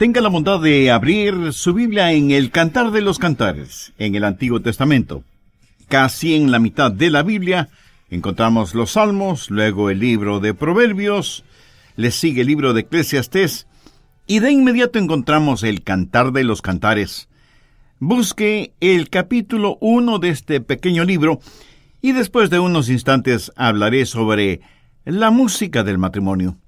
Tenga la bondad de abrir su Biblia en el Cantar de los Cantares, en el Antiguo Testamento. Casi en la mitad de la Biblia encontramos los Salmos, luego el libro de Proverbios, le sigue el libro de Eclesiastés, y de inmediato encontramos el Cantar de los Cantares. Busque el capítulo 1 de este pequeño libro, y después de unos instantes hablaré sobre la música del matrimonio.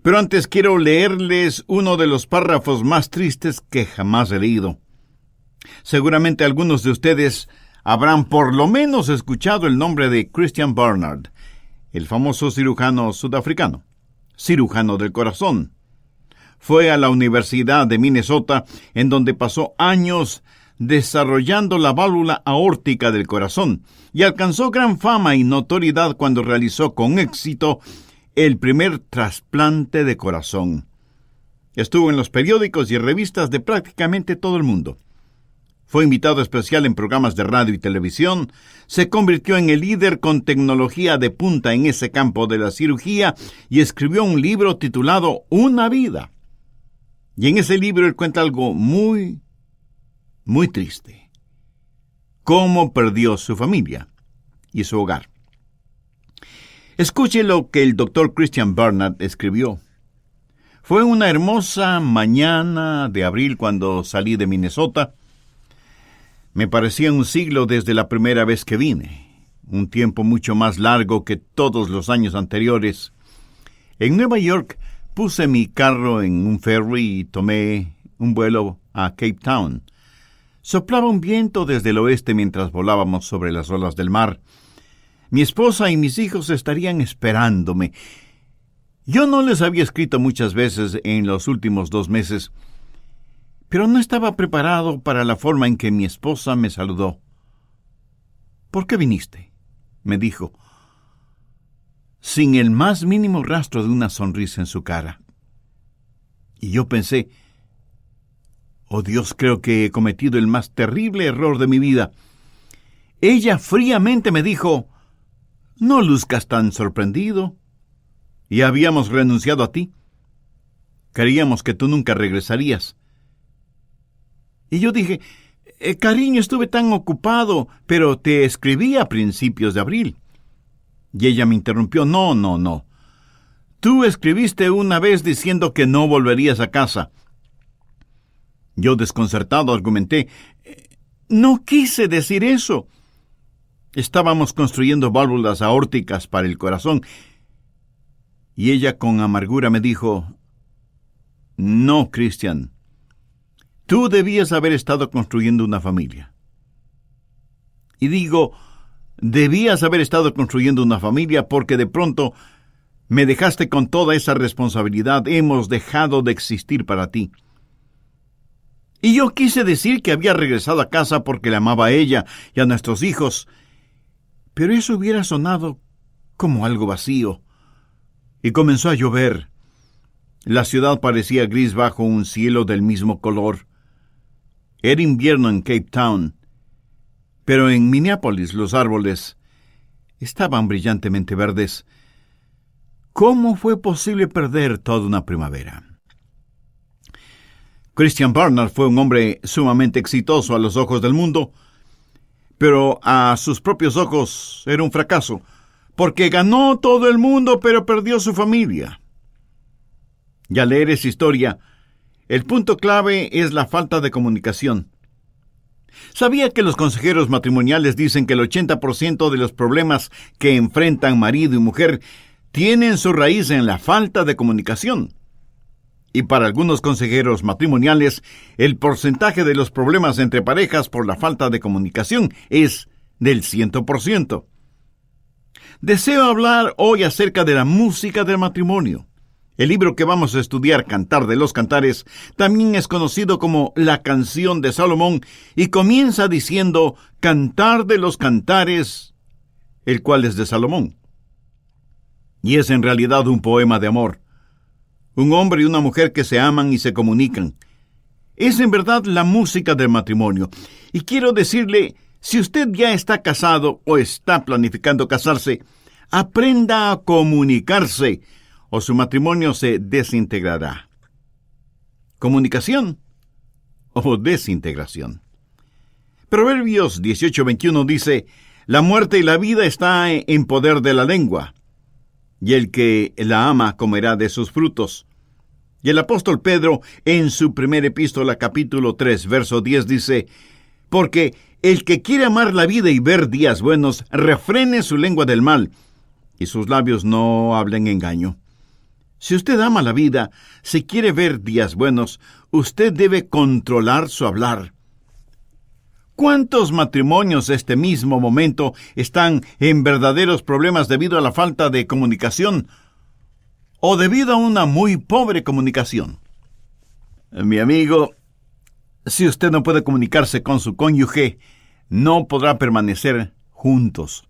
Pero antes quiero leerles uno de los párrafos más tristes que jamás he leído. Seguramente algunos de ustedes habrán por lo menos escuchado el nombre de Christian Barnard, el famoso cirujano sudafricano, cirujano del corazón. Fue a la Universidad de Minnesota, en donde pasó años desarrollando la válvula aórtica del corazón, y alcanzó gran fama y notoriedad cuando realizó con éxito el primer trasplante de corazón. Estuvo en los periódicos y revistas de prácticamente todo el mundo. Fue invitado especial en programas de radio y televisión, se convirtió en el líder con tecnología de punta en ese campo de la cirugía y escribió un libro titulado Una vida. Y en ese libro él cuenta algo muy triste. Cómo perdió su familia y su hogar. Escuche lo que el doctor Christian Barnard escribió. Fue una hermosa mañana de abril cuando salí de Minnesota. Me parecía un siglo desde la primera vez que vine, un tiempo mucho más largo que todos los años anteriores. En Nueva York puse mi carro en un ferry y tomé un vuelo a Cape Town. Soplaba un viento desde el oeste mientras volábamos sobre las olas del mar. Mi esposa y mis hijos estarían esperándome. Yo no les había escrito muchas veces en los últimos 2 meses, pero no estaba preparado para la forma en que mi esposa me saludó. ¿Por qué viniste?, me dijo, sin el más mínimo rastro de una sonrisa en su cara. Y yo pensé, oh Dios, creo que he cometido el más terrible error de mi vida. Ella fríamente me dijo, no luzcas tan sorprendido. Ya habíamos renunciado a ti. Creíamos que tú nunca regresarías. Y yo dije, cariño, estuve tan ocupado, pero te escribí a principios de abril. Y ella me interrumpió, no. Tú escribiste una vez diciendo que no volverías a casa. Yo, desconcertado, argumenté, no quise decir eso. Estábamos construyendo válvulas aórticas para el corazón. Y ella con amargura me dijo, no, Christian, tú debías haber estado construyendo una familia. Y digo, debías haber estado construyendo una familia porque de pronto me dejaste con toda esa responsabilidad. Hemos dejado de existir para ti. Y yo quise decir que había regresado a casa porque le amaba a ella y a nuestros hijos, pero eso hubiera sonado como algo vacío. Y comenzó a llover. La ciudad parecía gris bajo un cielo del mismo color. Era invierno en Cape Town, pero en Minneapolis los árboles estaban brillantemente verdes. ¿Cómo fue posible perder toda una primavera? Christian Barnard fue un hombre sumamente exitoso a los ojos del mundo, pero a sus propios ojos era un fracaso, porque ganó todo el mundo, pero perdió su familia. Y al leer esa historia, el punto clave es la falta de comunicación. ¿Sabía que los consejeros matrimoniales dicen que el 80% de los problemas que enfrentan marido y mujer tienen su raíz en la falta de comunicación? Y para algunos consejeros matrimoniales, el porcentaje de los problemas entre parejas por la falta de comunicación es del 100%. Deseo hablar hoy acerca de la música del matrimonio. El libro que vamos a estudiar, Cantar de los Cantares, también es conocido como la canción de Salomón y comienza diciendo Cantar de los Cantares, el cual es de Salomón. Y es en realidad un poema de amor. Un hombre y una mujer que se aman y se comunican. Es en verdad la música del matrimonio. Y quiero decirle, si usted ya está casado o está planificando casarse, aprenda a comunicarse o su matrimonio se desintegrará. comunicación o desintegración. Proverbios 18:21 dice: la muerte y la vida está en poder de la lengua, y el que la ama comerá de sus frutos. Y el apóstol Pedro, en su primera epístola, capítulo 3, verso 10, dice: porque el que quiere amar la vida y ver días buenos, refrene su lengua del mal, y sus labios no hablen engaño. Si usted ama la vida, si quiere ver días buenos, usted debe controlar su hablar. ¿Cuántos matrimonios este mismo momento están en verdaderos problemas debido a la falta de comunicación o debido a una muy pobre comunicación? Mi amigo, si usted no puede comunicarse con su cónyuge, no podrá permanecer juntos.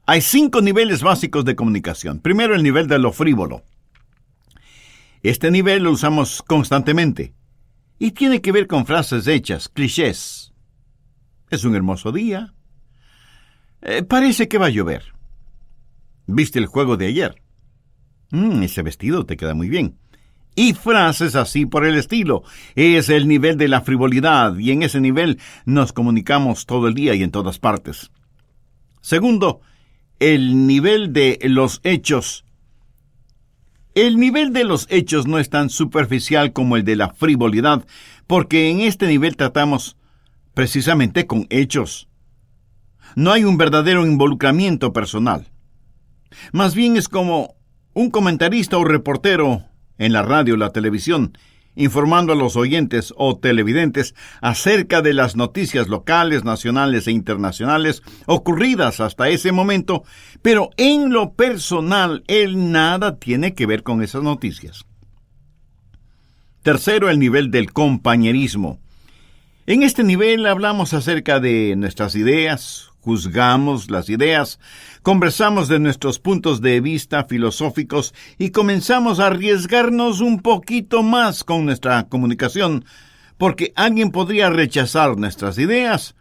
Hay 5 niveles básicos de comunicación. Primero, el nivel de lo frívolo. Este nivel lo usamos constantemente y tiene que ver con frases hechas, clichés. Es un hermoso día. Parece que va a llover. ¿Viste el juego de ayer? Ese vestido te queda muy bien. Y frases así por el estilo. Es el nivel de la frivolidad, y en ese nivel nos comunicamos todo el día y en todas partes. Segundo, el nivel de los hechos. El nivel de los hechos no es tan superficial como el de la frivolidad, porque en este nivel tratamos precisamente con hechos. No hay un verdadero involucramiento personal. Más bien es como un comentarista o reportero en la radio o la televisión, informando a los oyentes o televidentes acerca de las noticias locales, nacionales e internacionales ocurridas hasta ese momento, pero en lo personal, él nada tiene que ver con esas noticias. Tercero, el nivel del compañerismo. En este nivel hablamos acerca de nuestras ideas, juzgamos las ideas, conversamos de nuestros puntos de vista filosóficos y comenzamos a arriesgarnos un poquito más con nuestra comunicación, porque alguien podría rechazar nuestras ideas,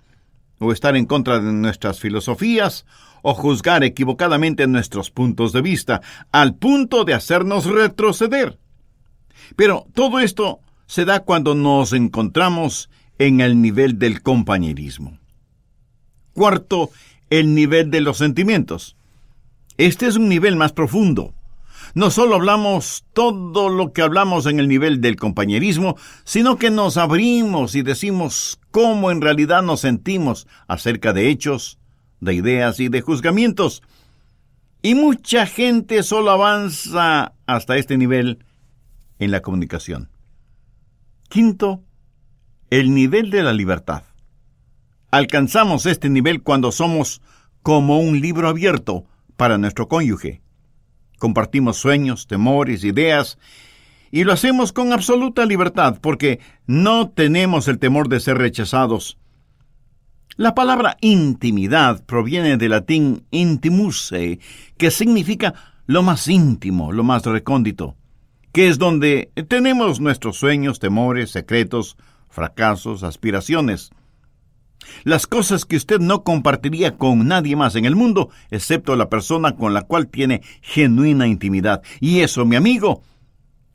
o estar en contra de nuestras filosofías, o juzgar equivocadamente nuestros puntos de vista, al punto de hacernos retroceder. Pero todo esto se da cuando nos encontramos en el nivel del compañerismo. Cuarto, el nivel de los sentimientos. Este es un nivel más profundo. No solo hablamos todo lo que hablamos en el nivel del compañerismo, sino que nos abrimos y decimos cómo en realidad nos sentimos acerca de hechos, de ideas y de juzgamientos. Y mucha gente solo avanza hasta este nivel en la comunicación. Quinto, el nivel de la libertad. Alcanzamos este nivel cuando somos como un libro abierto para nuestro cónyuge. Compartimos sueños, temores, ideas, y lo hacemos con absoluta libertad porque no tenemos el temor de ser rechazados. La palabra intimidad proviene del latín intimuse, que significa lo más íntimo, lo más recóndito, que es donde tenemos nuestros sueños, temores, secretos, fracasos, aspiraciones. Las cosas que usted no compartiría con nadie más en el mundo, excepto la persona con la cual tiene genuina intimidad. Y eso, mi amigo,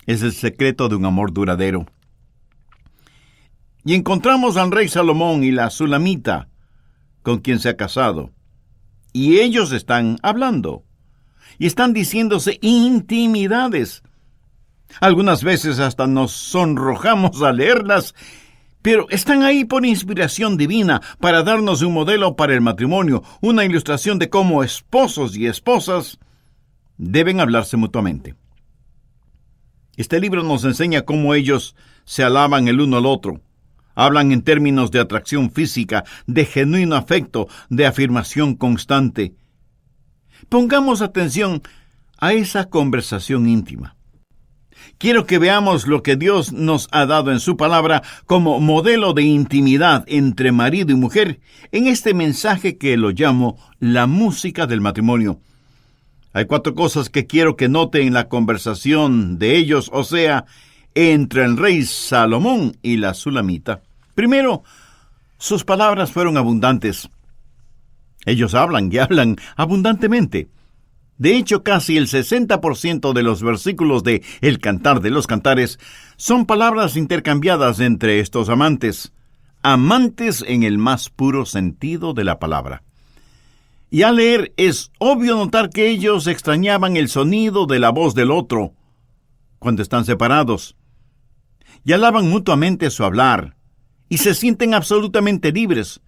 es el secreto de un amor duradero. Y encontramos al rey Salomón y la Sulamita, con quien se ha casado. Y ellos están hablando. Y están diciéndose intimidades. Algunas veces hasta nos sonrojamos al leerlas, pero están ahí por inspiración divina para darnos un modelo para el matrimonio, una ilustración de cómo esposos y esposas deben hablarse mutuamente. Este libro nos enseña cómo ellos se alaban el uno al otro. Hablan en términos de atracción física, de genuino afecto, de afirmación constante. Pongamos atención a esa conversación íntima. Quiero que veamos lo que Dios nos ha dado en su palabra como modelo de intimidad entre marido y mujer en este mensaje que lo llamo la música del matrimonio. Hay 4 cosas que quiero que note en la conversación de ellos, o sea, entre el rey Salomón y la Sulamita. Primero, sus palabras fueron abundantes. Ellos hablan y hablan abundantemente. De hecho, casi el 60% de los versículos de El Cantar de los Cantares son palabras intercambiadas entre estos amantes, amantes en el más puro sentido de la palabra. Y al leer es obvio notar que ellos extrañaban el sonido de la voz del otro cuando están separados, y alaban mutuamente su hablar, y se sienten absolutamente libres.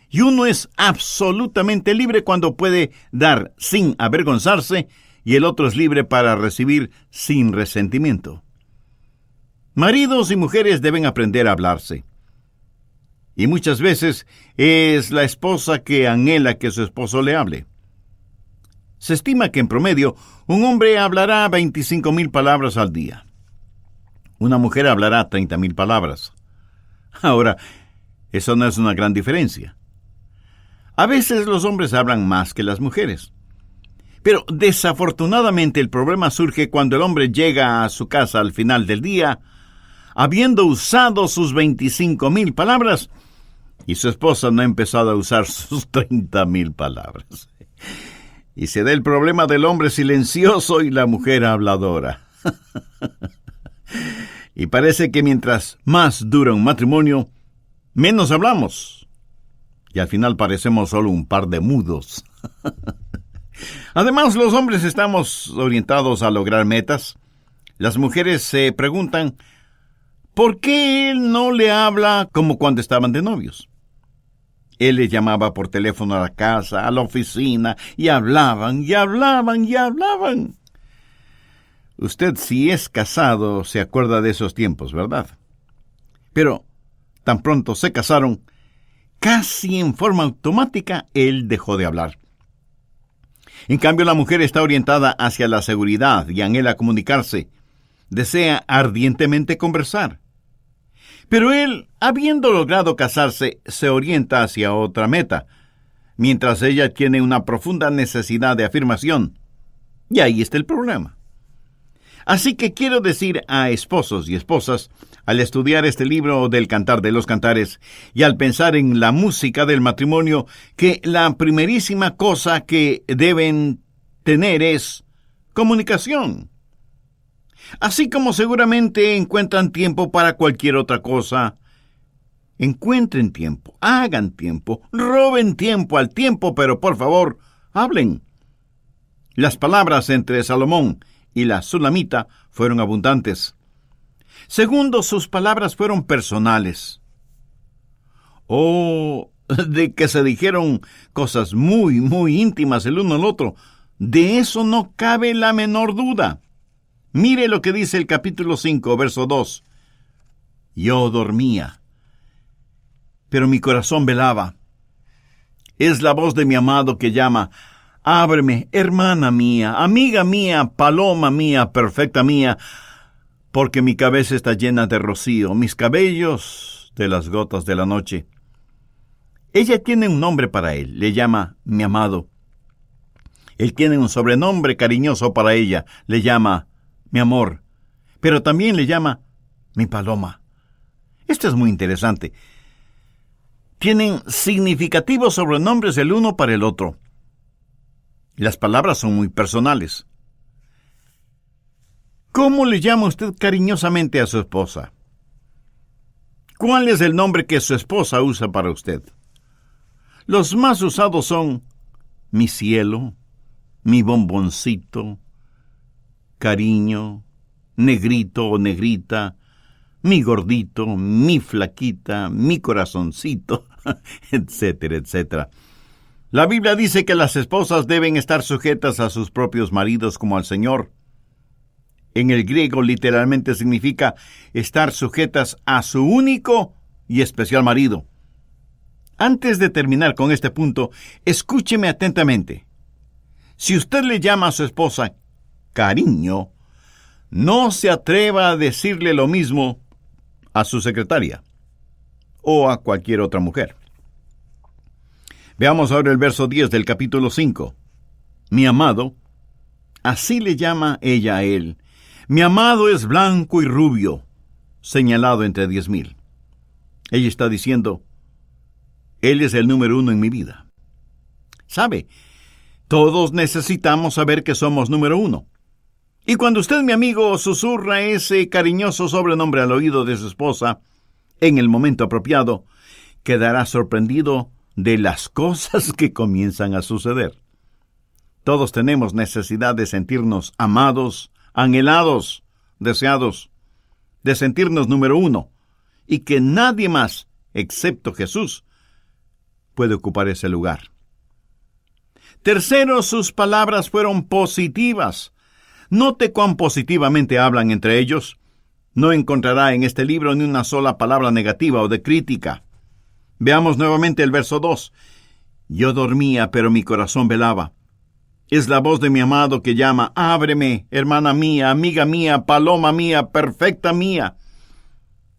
Y uno es absolutamente libre cuando puede dar sin avergonzarse, y el otro es libre para recibir sin resentimiento. Maridos y mujeres deben aprender a hablarse. Y muchas veces es la esposa que anhela que su esposo le hable. Se estima que en promedio un hombre hablará 25,000 palabras al día. Una mujer hablará 30,000 palabras. Ahora, eso no es una gran diferencia. A veces los hombres hablan más que las mujeres. Pero desafortunadamente el problema surge cuando el hombre llega a su casa al final del día, habiendo usado sus 25,000 palabras, y su esposa no ha empezado a usar sus 30,000 palabras. Y se da el problema del hombre silencioso y la mujer habladora. Y parece que mientras más dura un matrimonio, menos hablamos. Y al final parecemos solo un par de mudos. Además, los hombres estamos orientados a lograr metas. Las mujeres se preguntan, ¿por qué él no le habla como cuando estaban de novios? Él le llamaba por teléfono a la casa, a la oficina, y hablaban, y hablaban, y hablaban. Usted, si es casado, se acuerda de esos tiempos, ¿verdad? Pero, tan pronto se casaron, casi en forma automática, él dejó de hablar. En cambio, la mujer está orientada hacia la seguridad y anhela comunicarse. Desea ardientemente conversar. Pero él, habiendo logrado casarse, se orienta hacia otra meta, mientras ella tiene una profunda necesidad de afirmación. Y ahí está el problema. Así que quiero decir a esposos y esposas, al estudiar este libro del Cantar de los Cantares y al pensar en la música del matrimonio, que la primerísima cosa que deben tener es comunicación. Así como seguramente encuentran tiempo para cualquier otra cosa, encuentren tiempo, hagan tiempo, roben tiempo al tiempo, pero por favor, hablen. Las palabras entre Salomón y la Sulamita fueron abundantes. Segundo, sus palabras fueron personales. De que se dijeron cosas muy, muy íntimas el uno al otro. De eso no cabe la menor duda. Mire lo que dice el capítulo 5, verso 2. Yo dormía, pero mi corazón velaba. Es la voz de mi amado que llama, ábreme, hermana mía, amiga mía, paloma mía, perfecta mía, porque mi cabeza está llena de rocío, mis cabellos de las gotas de la noche. Ella tiene un nombre para él, le llama mi amado. Él tiene un sobrenombre cariñoso para ella, le llama mi amor, pero también le llama mi paloma. Esto es muy interesante. Tienen significativos sobrenombres el uno para el otro. Las palabras son muy personales. ¿Cómo le llama usted cariñosamente a su esposa? ¿Cuál es el nombre que su esposa usa para usted? Los más usados son mi cielo, mi bomboncito, cariño, negrito o negrita, mi gordito, mi flaquita, mi corazoncito, etcétera, etcétera. La Biblia dice que las esposas deben estar sujetas a sus propios maridos como al Señor. En el griego literalmente significa estar sujetas a su único y especial marido. Antes de terminar con este punto, escúcheme atentamente. Si usted le llama a su esposa cariño, no se atreva a decirle lo mismo a su secretaria o a cualquier otra mujer. Veamos ahora el verso 10 del capítulo 5. Mi amado, así le llama ella a él. Mi amado es blanco y rubio, señalado entre 10,000. Ella está diciendo, él es el número 1 en mi vida. ¿Sabe? Todos necesitamos saber que somos número uno. Y cuando usted, mi amigo, susurra ese cariñoso sobrenombre al oído de su esposa, en el momento apropiado, quedará sorprendido de las cosas que comienzan a suceder. Todos tenemos necesidad de sentirnos amados, anhelados, deseados, de sentirnos número uno, y que nadie más, excepto Jesús, puede ocupar ese lugar. Tercero, sus palabras fueron positivas. Note cuán positivamente hablan entre ellos. No encontrará en este libro ni una sola palabra negativa o de crítica. Veamos nuevamente el verso 2. Yo dormía, pero mi corazón velaba. Es la voz de mi amado que llama, ábreme, hermana mía, amiga mía, paloma mía, perfecta mía.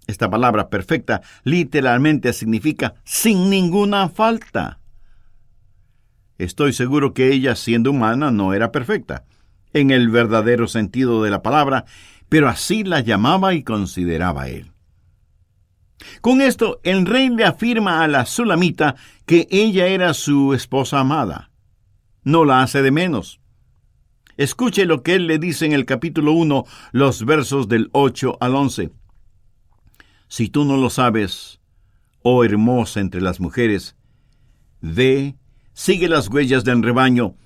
Esta palabra perfecta literalmente significa sin ninguna falta. Estoy seguro que ella, siendo humana, no era perfecta, en el verdadero sentido de la palabra, pero así la llamaba y consideraba él. Con esto, el rey le afirma a la Sulamita que ella era su esposa amada. No la hace de menos. Escuche lo que él le dice en el capítulo 1, los versos del 8 al 11. Si tú no lo sabes, oh hermosa entre las mujeres, ve, sigue las huellas del rebaño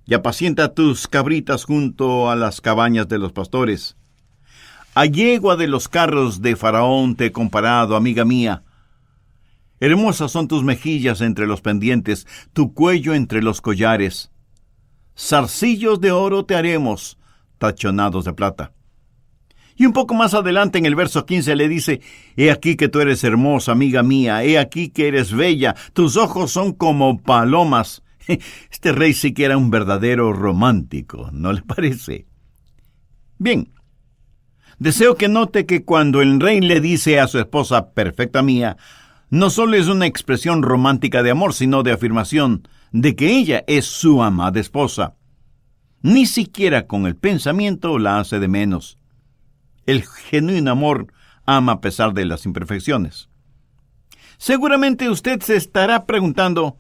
y apacienta tus cabritas junto a las cabañas de los pastores. A yegua de los carros de Faraón te he comparado, amiga mía. Hermosas son tus mejillas entre los pendientes, tu cuello entre los collares. Zarcillos de oro te haremos, tachonados de plata. Y un poco más adelante en el verso 15 le dice, he aquí que tú eres hermosa, amiga mía, he aquí que eres bella, tus ojos son como palomas. Este rey sí que era un verdadero romántico, ¿no le parece? Bien, deseo que note que cuando el rey le dice a su esposa, perfecta mía, no solo es una expresión romántica de amor, sino de afirmación de que ella es su amada esposa. Ni siquiera con el pensamiento la hace de menos. El genuino amor ama a pesar de las imperfecciones. Seguramente usted se estará preguntando,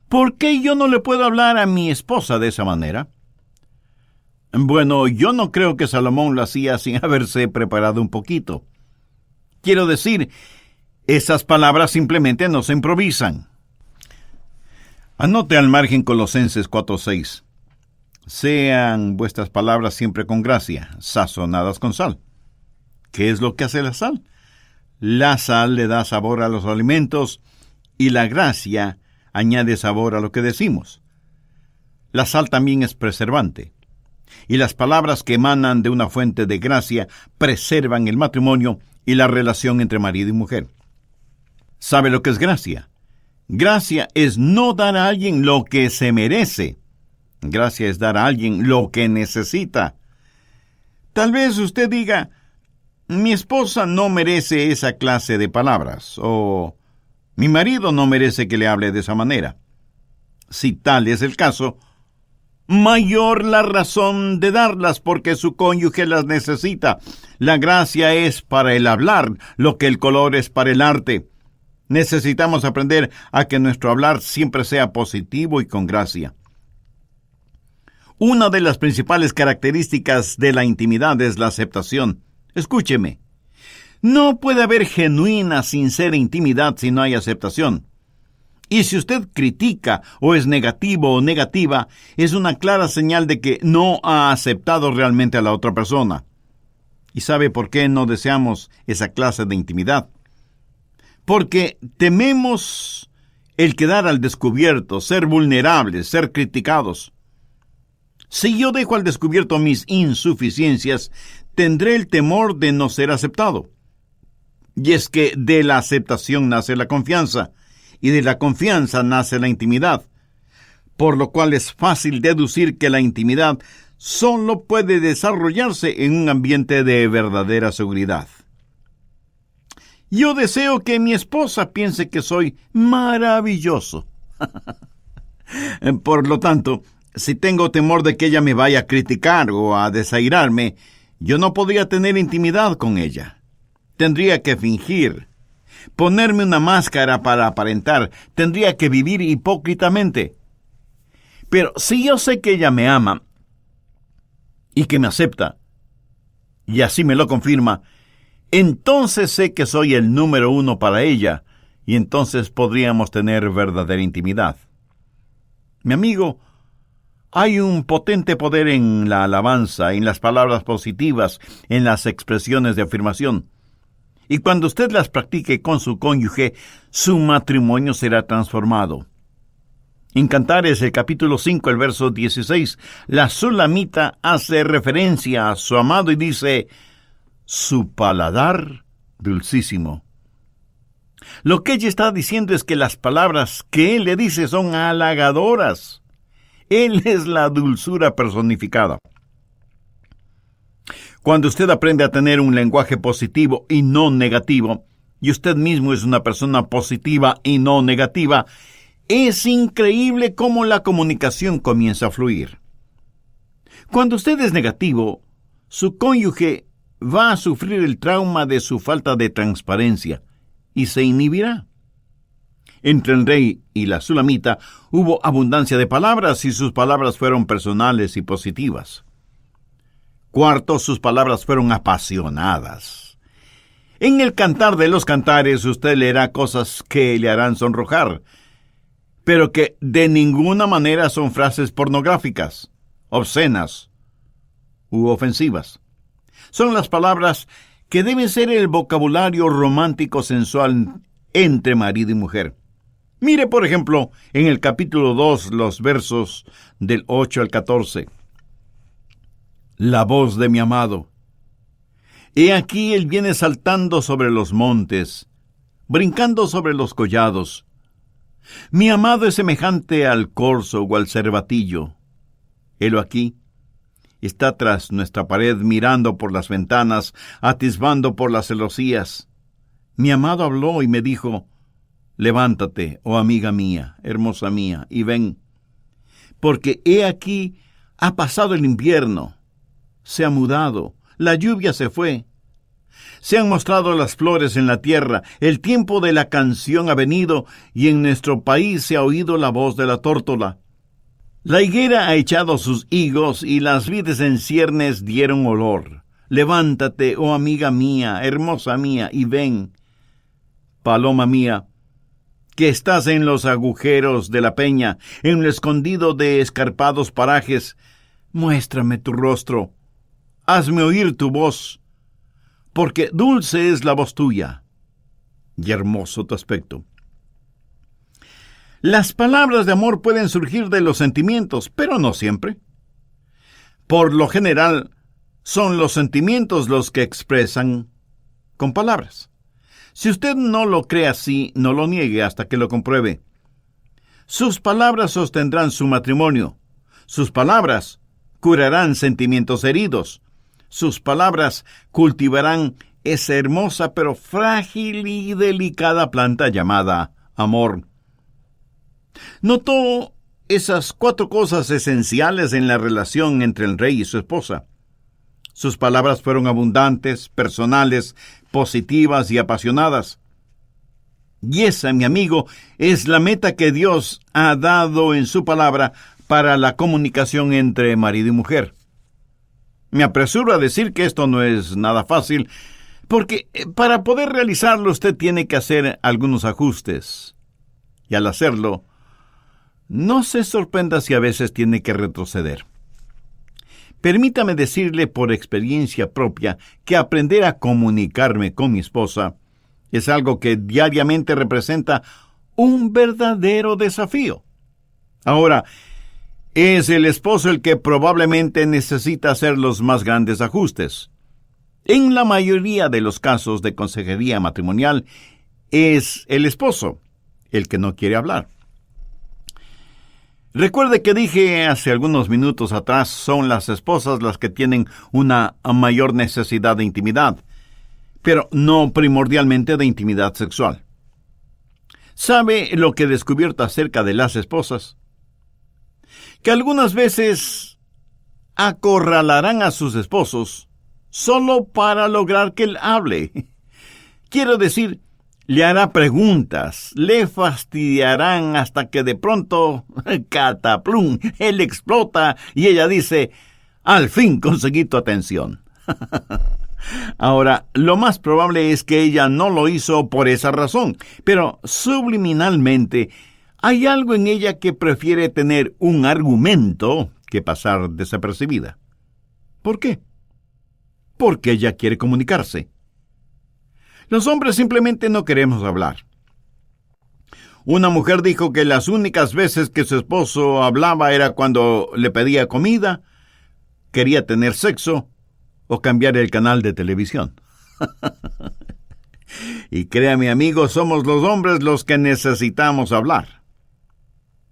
¿por qué yo no le puedo hablar a mi esposa de esa manera? Bueno, yo no creo que Salomón lo hacía sin haberse preparado un poquito. Quiero decir, esas palabras simplemente no se improvisan. Anote al margen Colosenses 4:6. Sean vuestras palabras siempre con gracia, sazonadas con sal. ¿Qué es lo que hace la sal? La sal le da sabor a los alimentos y la gracia añade sabor a lo que decimos. La sal también es preservante. Y las palabras que emanan de una fuente de gracia preservan el matrimonio y la relación entre marido y mujer. ¿Sabe lo que es gracia? Gracia es no dar a alguien lo que se merece. Gracia es dar a alguien lo que necesita. Tal vez usted diga, mi esposa no merece esa clase de palabras, o mi marido no merece que le hable de esa manera. Si tal es el caso, mayor la razón de darlas porque su cónyuge las necesita. La gracia es para el hablar, lo que el color es para el arte. Necesitamos aprender a que nuestro hablar siempre sea positivo y con gracia. Una de las principales características de la intimidad es la aceptación. Escúcheme. No puede haber genuina, sincera intimidad si no hay aceptación. Y si usted critica o es negativo o negativa, es una clara señal de que no ha aceptado realmente a la otra persona. ¿Y sabe por qué no deseamos esa clase de intimidad? Porque tememos el quedar al descubierto, ser vulnerables, ser criticados. Si yo dejo al descubierto mis insuficiencias, tendré el temor de no ser aceptado. Y es que de la aceptación nace la confianza, y de la confianza nace la intimidad, por lo cual es fácil deducir que la intimidad solo puede desarrollarse en un ambiente de verdadera seguridad. Yo deseo que mi esposa piense que soy maravilloso. Por lo tanto, si tengo temor de que ella me vaya a criticar o a desairarme, yo no podría tener intimidad con ella. Tendría que fingir, ponerme una máscara para aparentar, tendría que vivir hipócritamente. Pero si yo sé que ella me ama y que me acepta, y así me lo confirma, entonces sé que soy el número uno para ella, y entonces podríamos tener verdadera intimidad. Mi amigo, hay un potente poder en la alabanza, en las palabras positivas, en las expresiones de afirmación. Y cuando usted las practique con su cónyuge, su matrimonio será transformado. En Cantares, el capítulo 5, el verso 16, la Sulamita hace referencia a su amado y dice, su paladar dulcísimo. Lo que ella está diciendo es que las palabras que él le dice son halagadoras. Él es la dulzura personificada. Cuando usted aprende a tener un lenguaje positivo y no negativo, y usted mismo es una persona positiva y no negativa, es increíble cómo la comunicación comienza a fluir. Cuando usted es negativo, su cónyuge va a sufrir el trauma de su falta de transparencia y se inhibirá. Entre el rey y la Sulamita hubo abundancia de palabras y sus palabras fueron personales y positivas. Cuarto, sus palabras fueron apasionadas. En el Cantar de los Cantares usted leerá cosas que le harán sonrojar, pero que de ninguna manera son frases pornográficas, obscenas u ofensivas. Son las palabras que deben ser el vocabulario romántico sensual entre marido y mujer. Mire, por ejemplo, en el capítulo 2, los versos del 8 al 14. La voz de mi amado. He aquí él viene saltando sobre los montes, brincando sobre los collados. Mi amado es semejante al corzo o al cervatillo. Helo aquí. Está tras nuestra pared mirando por las ventanas, atisbando por las celosías. Mi amado habló y me dijo, levántate, oh amiga mía, hermosa mía, y ven, porque he aquí ha pasado el invierno, se ha mudado, la lluvia se fue, se han mostrado las flores en la tierra, el tiempo de la canción ha venido, y en nuestro país se ha oído la voz de la tórtola. La higuera ha echado sus higos, y las vides en ciernes dieron olor. Levántate, oh amiga mía, hermosa mía, y ven. Paloma mía, que estás en los agujeros de la peña, en lo escondido de escarpados parajes, muéstrame tu rostro, hazme oír tu voz, porque dulce es la voz tuya, y hermoso tu aspecto. Las palabras de amor pueden surgir de los sentimientos, pero no siempre. Por lo general, son los sentimientos los que expresan con palabras. Si usted no lo cree así, no lo niegue hasta que lo compruebe. Sus palabras sostendrán su matrimonio. Sus palabras curarán sentimientos heridos. Sus palabras cultivarán esa hermosa pero frágil y delicada planta llamada amor. Notó esas 4 cosas esenciales en la relación entre el rey y su esposa. Sus palabras fueron abundantes, personales, positivas y apasionadas. Y esa, mi amigo, es la meta que Dios ha dado en su palabra para la comunicación entre marido y mujer. Me apresuro a decir que esto no es nada fácil, porque para poder realizarlo usted tiene que hacer algunos ajustes. Y al hacerlo, no se sorprenda si a veces tiene que retroceder. Permítame decirle por experiencia propia que aprender a comunicarme con mi esposa es algo que diariamente representa un verdadero desafío. Ahora, es el esposo el que probablemente necesita hacer los más grandes ajustes. En la mayoría de los casos de consejería matrimonial, es el esposo el que no quiere hablar. Recuerde que dije hace algunos minutos atrás, son las esposas las que tienen una mayor necesidad de intimidad, pero no primordialmente de intimidad sexual. ¿Sabe lo que he descubierto acerca de las esposas? Que algunas veces acorralarán a sus esposos solo para lograr que él hable. Quiero decir, Le hará preguntas, le fastidiarán hasta que de pronto, cataplum, él explota y ella dice, al fin conseguí tu atención. Ahora, lo más probable es que ella no lo hizo por esa razón, pero subliminalmente hay algo en ella que prefiere tener un argumento que pasar desapercibida. ¿Por qué? Porque ella quiere comunicarse. Los hombres simplemente no queremos hablar. Una mujer dijo que las únicas veces que su esposo hablaba era cuando le pedía comida, quería tener sexo o cambiar el canal de televisión. Y créame, amigo, somos los hombres los que necesitamos hablar.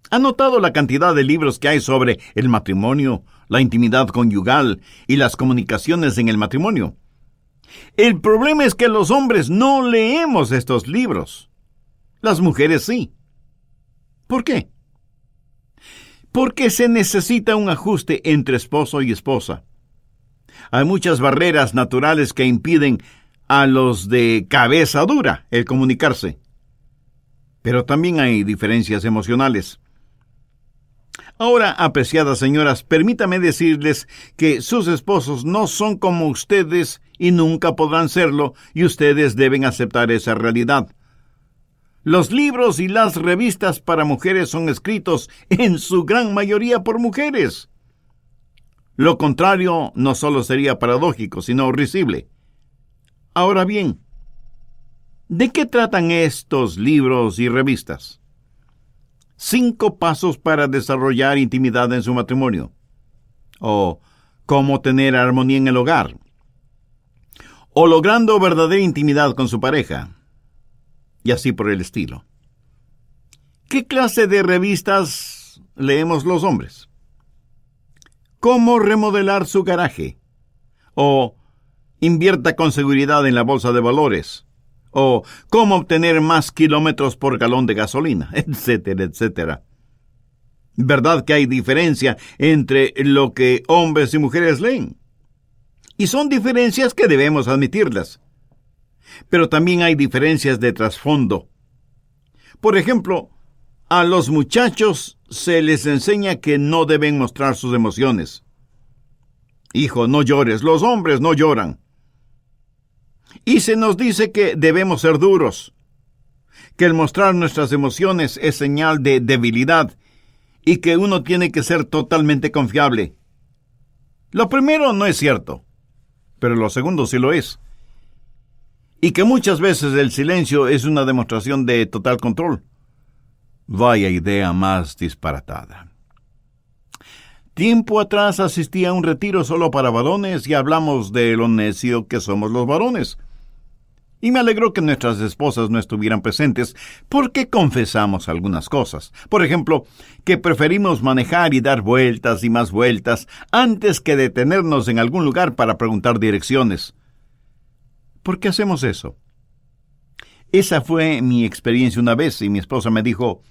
¿Ha notado la cantidad de libros que hay sobre el matrimonio, la intimidad conyugal y las comunicaciones en el matrimonio? El problema es que los hombres no leemos estos libros. Las mujeres sí. ¿Por qué? Porque se necesita un ajuste entre esposo y esposa. Hay muchas barreras naturales que impiden a los de cabeza dura el comunicarse. Pero también hay diferencias emocionales. Ahora, apreciadas señoras, permítame decirles que sus esposos no son como ustedes y nunca podrán serlo, y ustedes deben aceptar esa realidad. Los libros y las revistas para mujeres son escritos en su gran mayoría por mujeres. Lo contrario no solo sería paradójico, sino risible. Ahora bien, ¿de qué tratan estos libros y revistas? 5 pasos para desarrollar intimidad en su matrimonio. O cómo tener armonía en el hogar. O logrando verdadera intimidad con su pareja. Y así por el estilo. ¿Qué clase de revistas leemos los hombres? ¿Cómo remodelar su garaje? O invierta con seguridad en la bolsa de valores. O cómo obtener más kilómetros por galón de gasolina, etcétera, etcétera. ¿Verdad que hay diferencia entre lo que hombres y mujeres leen? Y son diferencias que debemos admitirlas. Pero también hay diferencias de trasfondo. Por ejemplo, a los muchachos se les enseña que no deben mostrar sus emociones. Hijo, no llores, los hombres no lloran. Y se nos dice que debemos ser duros, que el mostrar nuestras emociones es señal de debilidad y que uno tiene que ser totalmente confiable. Lo primero no es cierto, pero lo segundo sí lo es. Y que muchas veces el silencio es una demostración de total control. Vaya idea más disparatada. Tiempo atrás asistí a un retiro solo para varones y hablamos de lo necio que somos los varones. Y me alegró que nuestras esposas no estuvieran presentes porque confesamos algunas cosas. Por ejemplo, que preferimos manejar y dar vueltas y más vueltas antes que detenernos en algún lugar para preguntar direcciones. ¿Por qué hacemos eso? Esa fue mi experiencia una vez y mi esposa me dijo,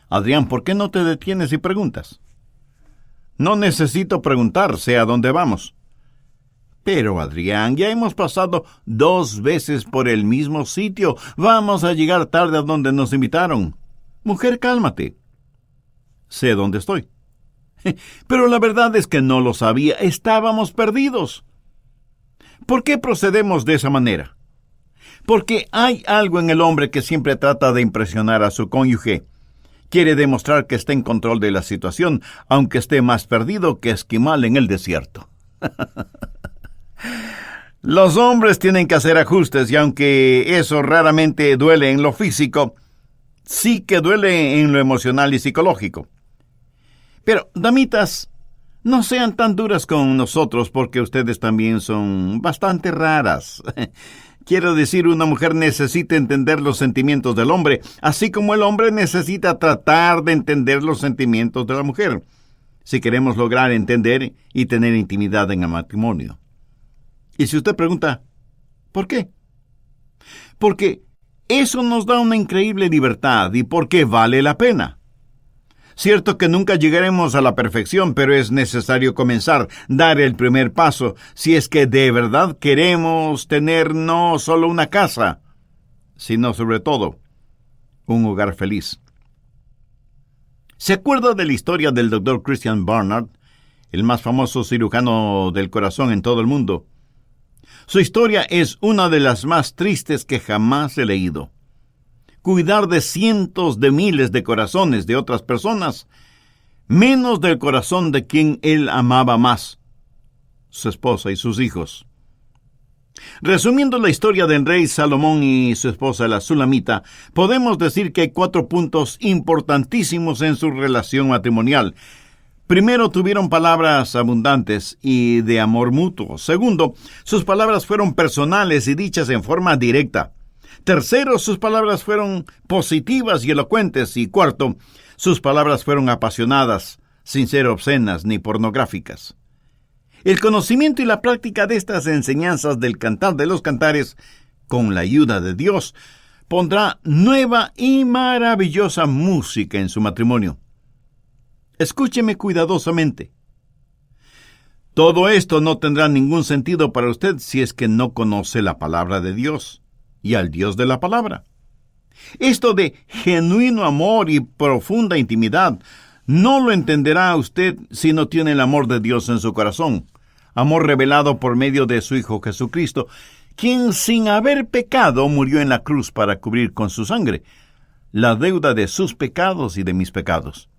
Adrián, ¿por qué no te detienes y preguntas? No necesito preguntar, sé a dónde vamos. Pero, Adrián, ya hemos pasado 2 veces por el mismo sitio. Vamos a llegar tarde a donde nos invitaron. Mujer, cálmate. Sé dónde estoy. Pero la verdad es que no lo sabía. Estábamos perdidos. ¿Por qué procedemos de esa manera? Porque hay algo en el hombre que siempre trata de impresionar a su cónyuge. Quiere demostrar que está en control de la situación, aunque esté más perdido que esquimal en el desierto. Los hombres tienen que hacer ajustes y aunque eso raramente duele en lo físico, sí que duele en lo emocional y psicológico. Pero, damitas, no sean tan duras con nosotros porque ustedes también son bastante raras. Quiero decir, una mujer necesita entender los sentimientos del hombre, así como el hombre necesita tratar de entender los sentimientos de la mujer, si queremos lograr entender y tener intimidad en el matrimonio. Y si usted pregunta, ¿por qué? Porque eso nos da una increíble libertad y porque vale la pena. Cierto que nunca llegaremos a la perfección, pero es necesario comenzar, dar el primer paso, si es que de verdad queremos tener no solo una casa, sino sobre todo un hogar feliz. ¿Se acuerda de la historia del Dr. Christian Barnard, el más famoso cirujano del corazón en todo el mundo? Su historia es una de las más tristes que jamás he leído. Cuidar de cientos de miles de corazones de otras personas, menos del corazón de quien él amaba más, su esposa y sus hijos. Resumiendo la historia del rey Salomón y su esposa la Sulamita, podemos decir que hay 4 puntos importantísimos en su relación matrimonial. Primero, tuvieron palabras abundantes y de amor mutuo. Segundo, sus palabras fueron personales y dichas en forma directa. Tercero, sus palabras fueron positivas y elocuentes. Y cuarto, sus palabras fueron apasionadas, sin ser obscenas ni pornográficas. El conocimiento y la práctica de estas enseñanzas del Cantar de los Cantares, con la ayuda de Dios, pondrá nueva y maravillosa música en su matrimonio. Escúcheme cuidadosamente. Todo esto no tendrá ningún sentido para usted si es que no conoce la palabra de Dios y al Dios de la palabra. Esto de genuino amor y profunda intimidad no lo entenderá usted si no tiene el amor de Dios en su corazón, amor revelado por medio de su Hijo Jesucristo, quien sin haber pecado murió en la cruz para cubrir con su sangre la deuda de sus pecados y de mis pecados.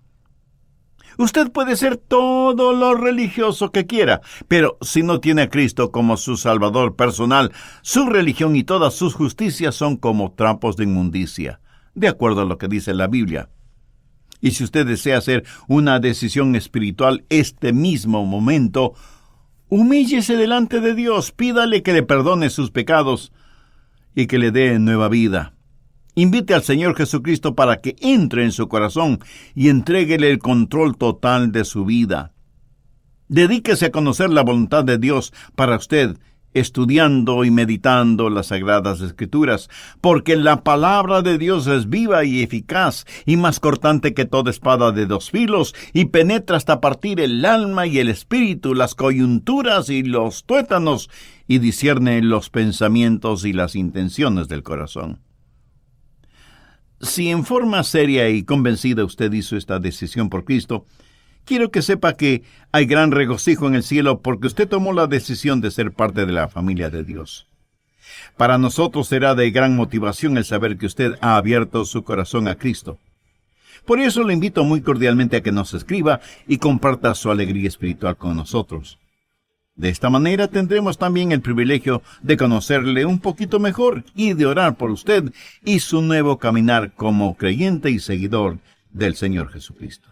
Usted puede ser todo lo religioso que quiera, pero si no tiene a Cristo como su Salvador personal, su religión y todas sus justicias son como trapos de inmundicia, de acuerdo a lo que dice la Biblia. Y si usted desea hacer una decisión espiritual este mismo momento, humíllese delante de Dios, pídale que le perdone sus pecados y que le dé nueva vida. Invite al Señor Jesucristo para que entre en su corazón y entréguele el control total de su vida. Dedíquese a conocer la voluntad de Dios para usted, estudiando y meditando las Sagradas Escrituras, porque la palabra de Dios es viva y eficaz, y más cortante que toda espada de 2 filos, y penetra hasta partir el alma y el espíritu, las coyunturas y los tuétanos, y discierne los pensamientos y las intenciones del corazón. Si en forma seria y convencida usted hizo esta decisión por Cristo, quiero que sepa que hay gran regocijo en el cielo porque usted tomó la decisión de ser parte de la familia de Dios. Para nosotros será de gran motivación el saber que usted ha abierto su corazón a Cristo. Por eso le invito muy cordialmente a que nos escriba y comparta su alegría espiritual con nosotros. De esta manera tendremos también el privilegio de conocerle un poquito mejor y de orar por usted y su nuevo caminar como creyente y seguidor del Señor Jesucristo.